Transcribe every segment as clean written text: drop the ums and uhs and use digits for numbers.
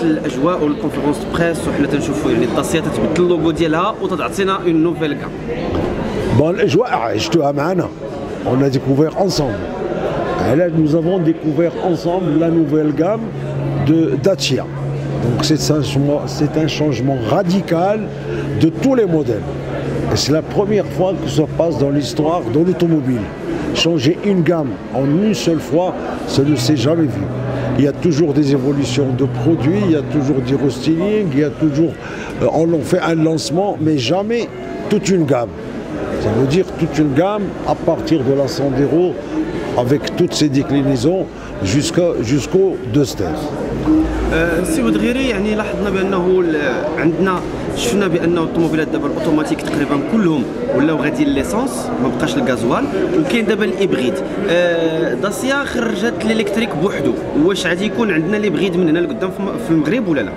تتبدل الاجواء والكونفرنس بريس وحنا تنشوفوا يعني الداسيا تتبدل اللوغو ديالها وتعطينا اون نوفيل كام. بون الاجواء عشتوها معنا. On a découvert ensemble. Et là, nous avons découvert ensemble la nouvelle gamme de Dacia. Donc c'est un changement radical de tous les modèles. Et c'est la première fois que ça passe dans l'histoire de l'automobile. Changer une gamme en une seule fois, ça ne s'est jamais vu. Il y a toujours des évolutions de produits, il y a toujours du restyling, il y a toujours... on en fait un lancement, mais jamais toute une gamme. Ça veut dire toute une gamme à partir de la Sandero, avec toutes ses déclinaisons, jusqu'au Duster. سي ودغيري يعني لاحظنا بانه عندنا شفنا بان الطوموبيلات دابا الاوتوماتيك تقريبا كلهم ولاو غاديين ليسونس ما بقاش الغازوال وكاين دابا الابغيد. داسيا خرجت الالكتريك بوحدو، واش غادي يكون عندنا الابغيد من هنا لقدام في المغرب ولا لا؟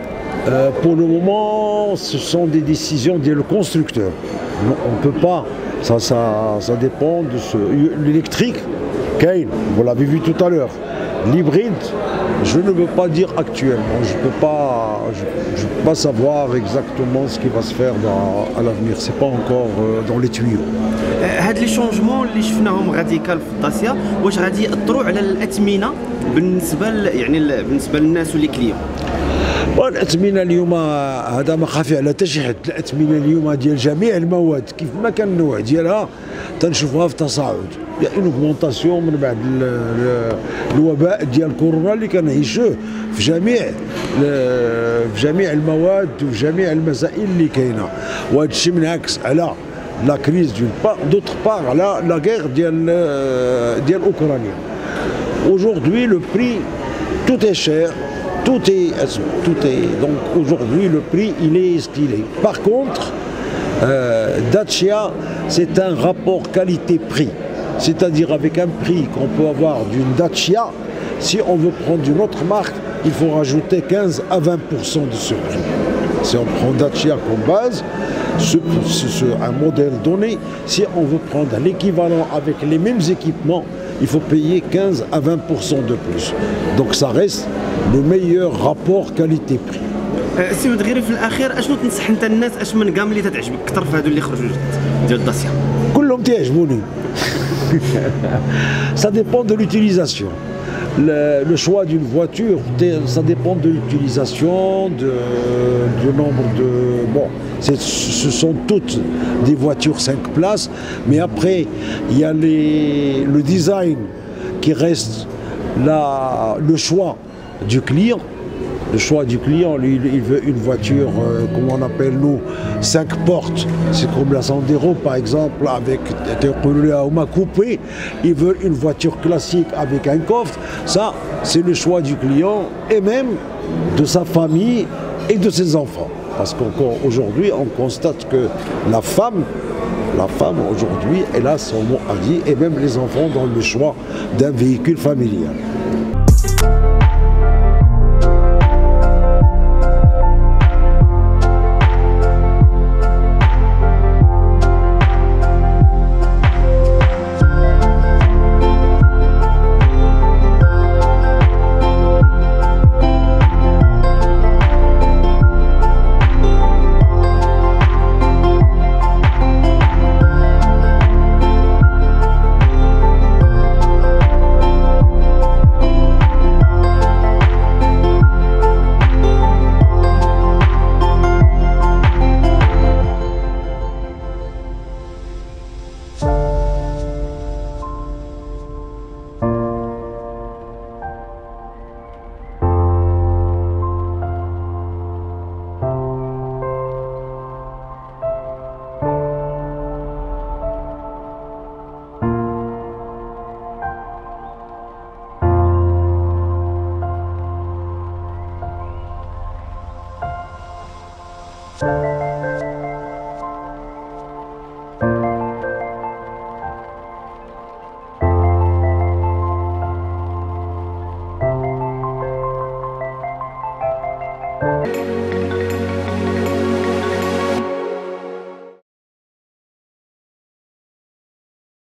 Pour le moment, ce sont des décisions du constructeur. On ne peut pas, ça dépend de l'électrique. Kane, vous l'avez vu tout à l'heure. L'hybride, je ne veux pas dire actuellement, je ne peux pas savoir exactement ce qui va se faire à l'avenir, ce n'est pas encore dans les tuyaux. هاد لي شونجمون اللي شفناهم راديكال في الداسيا واش غادي ياثروا على الاثمنه بالنسبه بالنسبه للناس واللي كليون؟ الأثمنة اليوم هذا ما خافي على حتى شي حد. الأثمنة اليوم ديال جميع المواد كيف ما كان النوع ديالها تنشوفها في تصاعد. يا اون اوغمونطاسيون من بعد الوباء ديال كورونا اللي كنعيشوه في جميع المواد وفي جميع المسائل اللي كاينه، وهذا الشيء منعكس على لا كريز دوطخ بار على لا غير ديال اوكرانيا. Aujourd'hui le prix tout est cher. Tout est donc aujourd'hui le prix il est ce qu'il est. Par contre, Dacia c'est un rapport qualité-prix, c'est-à-dire avec un prix qu'on peut avoir d'une Dacia, si on veut prendre une autre marque, il faut rajouter 15 à 20% de ce prix. Si on prend Dacia comme base, un modèle donné, si on veut prendre l'équivalent avec les mêmes équipements, il faut payer 15 à 20% de plus. Donc ça reste le meilleur rapport qualité-prix. سي مدغيري في الاخير اشنو تنصح انت الناس اش من كام اللي تتعجبك اكثر في هادو اللي خرجوا جدد ديال الداسيا؟ كلهم تيعجبوني. Ça dépend de l'utilisation. Le choix d'une voiture, ça dépend de l'utilisation, du nombre de... Bon, ce sont toutes des voitures 5 places, mais après, il y a le design qui reste le choix du client. Le choix du client, lui, il veut une voiture, comme on appelle nous, 5 portes. C'est comme la Sandero, par exemple, avec un coupé. Il veut une voiture classique avec un coffre. Ça, c'est le choix du client et même de sa famille et de ses enfants. Parce qu'aujourd'hui, on constate que la femme aujourd'hui, elle a son mot à dire, et même les enfants dans le choix d'un véhicule familial.